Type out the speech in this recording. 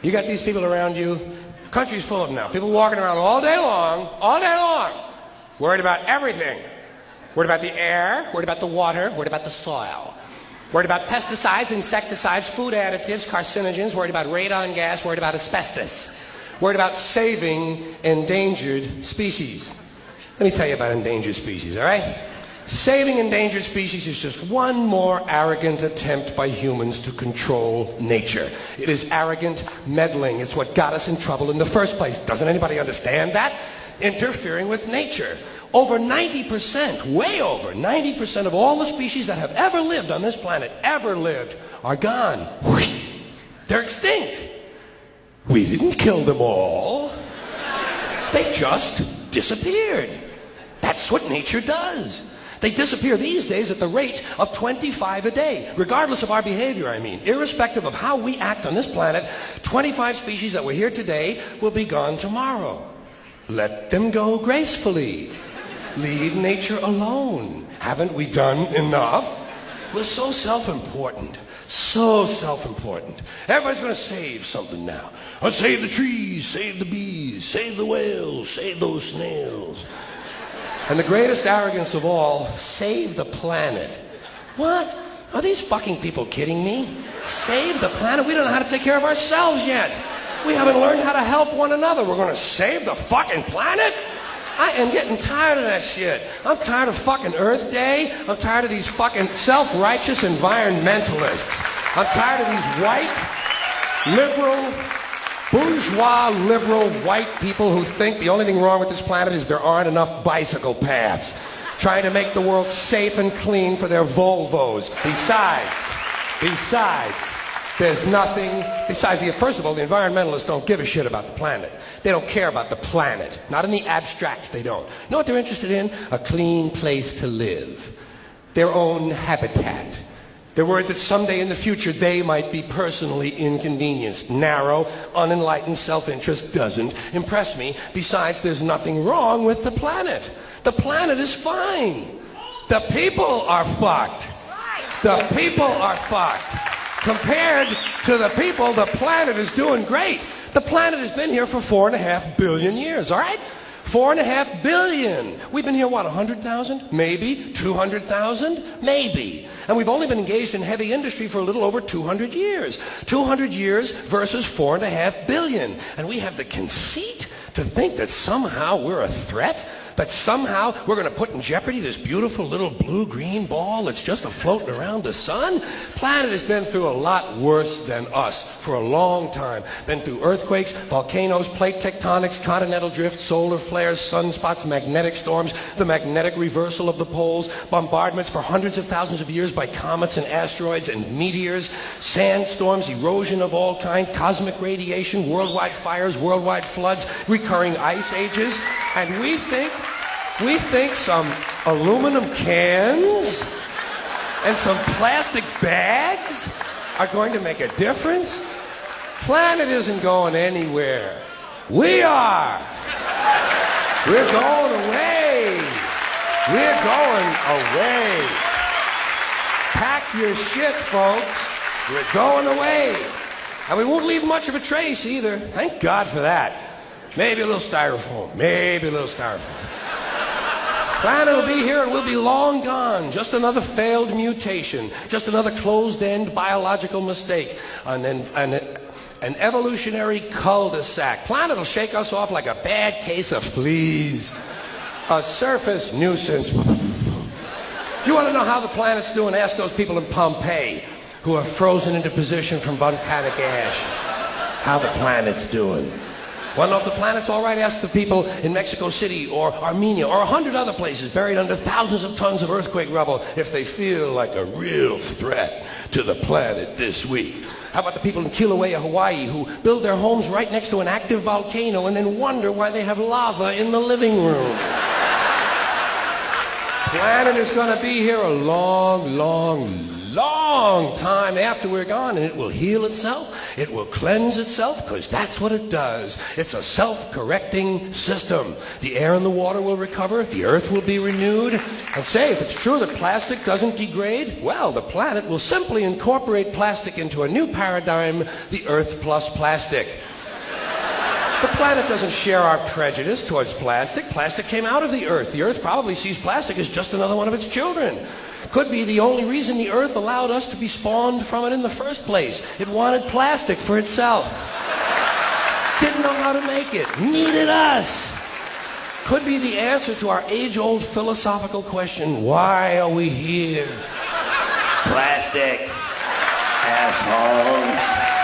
You got these people around you. The country's full of them now. People walking around all day long, worried about everything. Worried about the air, worried about the water, worried about the soil. Worried about pesticides, insecticides, food additives, carcinogens, worried about radon gas, worried about asbestos. Worried about saving endangered species. Let me tell you about endangered species, all right? Saving endangered species is just one more arrogant attempt by humans to control nature. It is arrogant meddling. It's what got us in trouble in the first place. Doesn't anybody understand that? Interfering with nature. Over 90%, way over 90% of all the species that have ever lived on this planet, are gone. Whoosh. They're extinct. We didn't kill them all. They just disappeared. That's what nature does. They disappear these days at the rate of 25 a day, regardless of our behavior, I mean. Irrespective of how we act on this planet, 25 species that were here today will be gone tomorrow. Let them go gracefully. Leave nature alone. Haven't we done enough? We're so self-important. So self-important. Everybody's going to save something now. I'll save the trees, save the bees, save the whales, save those snails. And the greatest arrogance of all, save the planet. What? Are these fucking people kidding me? Save the planet? We don't know how to take care of ourselves yet. We haven't learned how to help one another. We're going to save the fucking planet? I am getting tired of that shit. I'm tired of fucking Earth Day. I'm tired of these fucking self-righteous environmentalists. I'm tired of these white, liberal, bourgeois, liberal, white people who think the only thing wrong with this planet is there aren't enough bicycle paths. Trying to make the world safe and clean for their Volvos. Besides, there's nothing, first of all, the environmentalists don't give a shit about the planet. They don't care about the planet. Not in the abstract, they don't. You know what they're interested in? A clean place to live. Their own habitat. They're worried that someday in the future they might be personally inconvenienced. Narrow, unenlightened self-interest doesn't impress me. Besides, there's nothing wrong with the planet. The planet is fine. The people are fucked. The people are fucked. Compared to the people, the planet is doing great. The planet has been here for 4.5 billion years, all right? 4.5 billion. We've been here, what, 100,000? Maybe. 200,000? Maybe. And we've only been engaged in heavy industry for a little over 200 years. 200 years versus 4.5 billion. And we have the conceit to think that somehow we're a threat? That somehow we're going to put in jeopardy this beautiful little blue-green ball that's just floating around the sun? Planet has been through a lot worse than us for a long time. Been through earthquakes, volcanoes, plate tectonics, continental drift, solar flares, sunspots, magnetic storms, the magnetic reversal of the poles, bombardments for hundreds of thousands of years by comets and asteroids and meteors, sandstorms, erosion of all kinds, cosmic radiation, worldwide fires, worldwide floods, recurring ice ages, and we think some aluminum cans and some plastic bags are going to make a difference? Planet isn't going anywhere. We are. We're going away. We're going away. Pack your shit, folks. We're going away. And we won't leave much of a trace either. Thank God for that. Maybe a little styrofoam. Maybe a little styrofoam. Planet will be here and we'll be long gone. Just another failed mutation. Just another closed-end biological mistake. And then an evolutionary cul-de-sac. Planet will shake us off like a bad case of fleas. A surface nuisance. You want to know how the planet's doing? Ask those people in Pompeii who are frozen into position from volcanic ash. How the planet's doing. Want to know if the planet's all right? Ask the people in Mexico City or Armenia or 100 other places buried under thousands of tons of earthquake rubble if they feel like a real threat to the planet this week. How about the people in Kilauea, Hawaii, who build their homes right next to an active volcano and then wonder why they have lava in the living room? Planet is going to be here a long, long, long time after we're gone, and it will heal itself, it will cleanse itself, because that's what it does. It's a self-correcting system. The air and the water will recover, the earth will be renewed. And say, if it's true that plastic doesn't degrade, well, the planet will simply incorporate plastic into a new paradigm, the Earth plus plastic. The planet doesn't share our prejudice towards plastic. Plastic came out of the Earth. The Earth probably sees plastic as just another one of its children. Could be the only reason the Earth allowed us to be spawned from it in the first place. It wanted plastic for itself. Didn't know how to make it. Needed us. Could be the answer to our age-old philosophical question, why are we here? Plastic. Assholes.